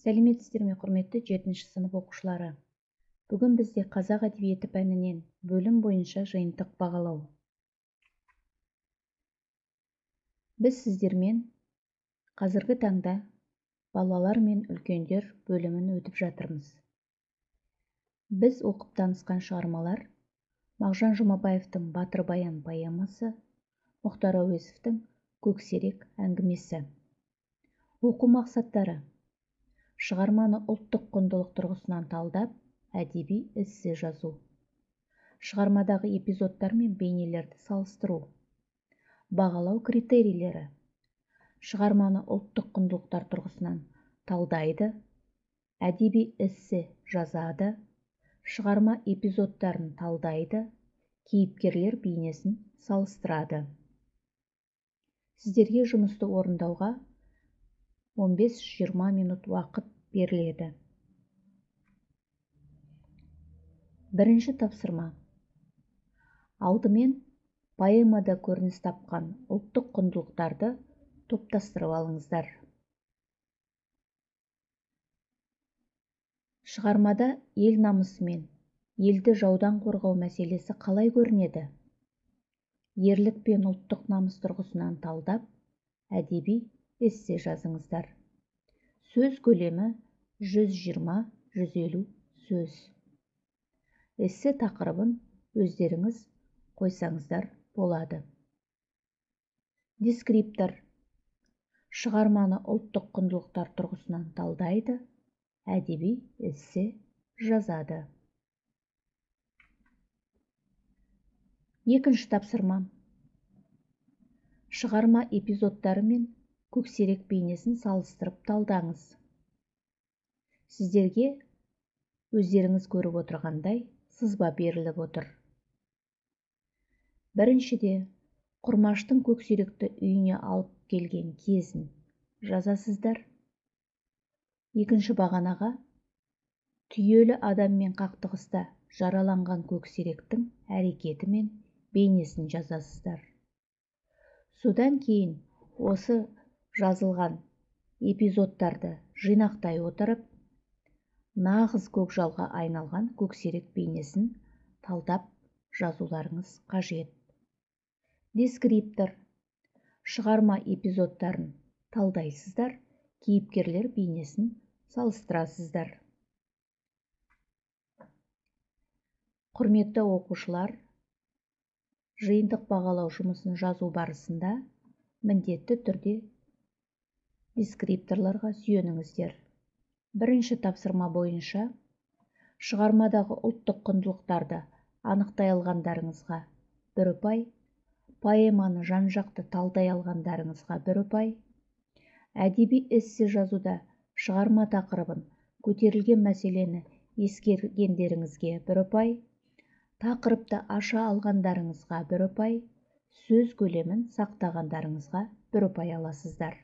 Сәлеметсіздер ме, құрметті 7-ші сынып оқушылары. Бүгін бізде қазақ әдебиеті пәнінен бөлім бойынша жиынтық бағалау. Біз сіздермен қазіргі таңда балалар мен үлкендер бөлімін өтіп жатырмыз. Біз оқып танысқан шығармалар Мағжан Жұмабаевтың Батыр баян поэмасы, Мұхтар Әуезовтің Көксерек әңгімесі. Оқу мақсаттары: шығарманы ұлттық құндылық тұрғысынан талдап, әдеби эссе жазу. Шығармадағы эпизодтар мен бейнелерді салыстыру. Бағалау критерийлері: шығарманы ұлттық құндылықтар тұрғысынан талдайды, әдеби эссе жазады, шығарма эпизодтарын талдайды, кейіпкерлер бейнесін салыстырады. Сіздерге жұмысты орындауға 15-20 минут уақыт беріледі. Бірінші тапсырма. Алдымен поэмада көрініс тапқан ұлттық құндылықтарды топтастырып алыңыздар. Шығармада ел намысы мен елді жаудан қорғау мәселесі қалай көрінеді? Ерлік пен ұлттық намыс тұрғысынан талдап, әдеби эссе жазыңыздар. Сөз көлемі 120-150 сөз. Эссе тақырыбын өздеріңіз қойсаңыздар болады. Дескриптор: шығарманы ұлттық құндылықтар тұрғысынан талдайды, әдеби эссе жазады. Екінші тапсырма. Шығарма эпизодтары мен көксерек бейнесін салыстырып талдаңыз. Сіздерге өздеріңіз көріп отырғандай сызба беріліп отыр. Біріншіде Құрмаштың көксеректі үйіне алып келген кезін жазасыздар. Екінші бағанаға түйелі адаммен қақтығыста жараланған көксеректің әрекеті мен бейнесін жазасыздар. Содан кейін осы жазылған эпизодтарды жинақтай отырып, нағыз көкжалға айналған көксерек бейнесін талдап жазуларыңыз қажет. Дескриптор: шығарма эпизодтарын талдайсыздар, кейіпкерлер бейнесін салыстырасыздар. Құрметті оқушылар, жиынтық бағалау жұмысын жазу барысында міндетті түрде дескрипторларға сүйеніңіздер. Бірінші тапсырма бойынша шығармадағы ұлттық құндылықтарды анықтай алғандарыңызға 1 ұпай, поэманы жан-жақты талдай алғандарыңызға 1 ұпай, әдеби эссе жазуда шығарма тақырыбын, көтерілген мәселені ескергендеріңізге 1 ұпай, тақырыпты аша алғандарыңызға 1 ұпай, сөз көлемін сақтағандарыңызға 1 ұпай аласыздар.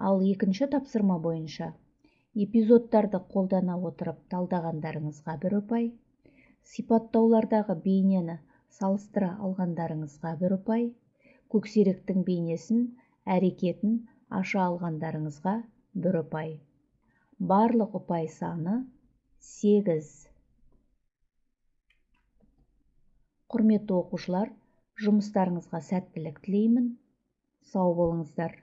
Ал екінші тапсырма бойынша эпизодтарды қолдана отырып талдағандарыңызға 1 ұпай, сипаттаулардағы бейнені салыстыра алғандарыңызға 1 ұпай, көксеректің бейнесін, әрекетін аша алғандарыңызға 1 ұпай. Барлық ұпай саны 8. Құрметті оқушылар, жұмыстарыңызға сәттілік тілеймін. Сау болыңыздар.